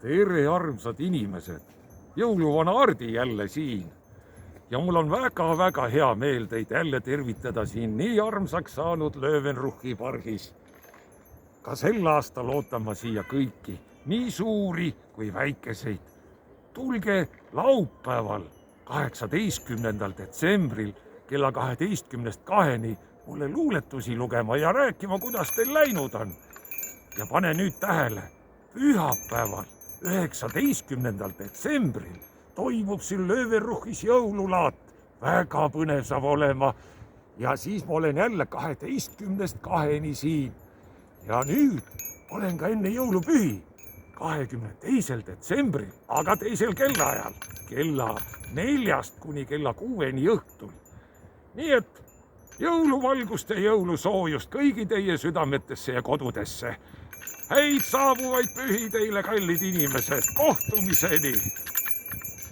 tere, armsad inimesed! Jõuluvana Hardi jälle siin. Ja mul on väga-väga hea meel teid jälle tervitada siin nii armsaks saanud Löwenruchi pargis. Ka sel aastal ootan ma siia kõiki, nii suuri kui väikeseid. Tulge laupäeval, 18. detsembril kella 12-2 mulle luuletusi lugema ja rääkima, kuidas teil läinud on. Ja pane nüüd tähele, pühapäeval, 19. detsembril toimub siin Löwenruchis jõululaat. Väga põnev saab olema. Ja siis ma olen jälle 12-2 siin. Ja nüüd olen ka enne jõulupühi, 22. detsembril, aga teisel kellaajal, kella 4 kuni kella 6 õhtul. Nii et jõuluvalgust ja jõulusoojust kõigi teie südametesse ja kodudesse. Häid saabuvaid pühi teile, kallid inimesed, kohtumiseni!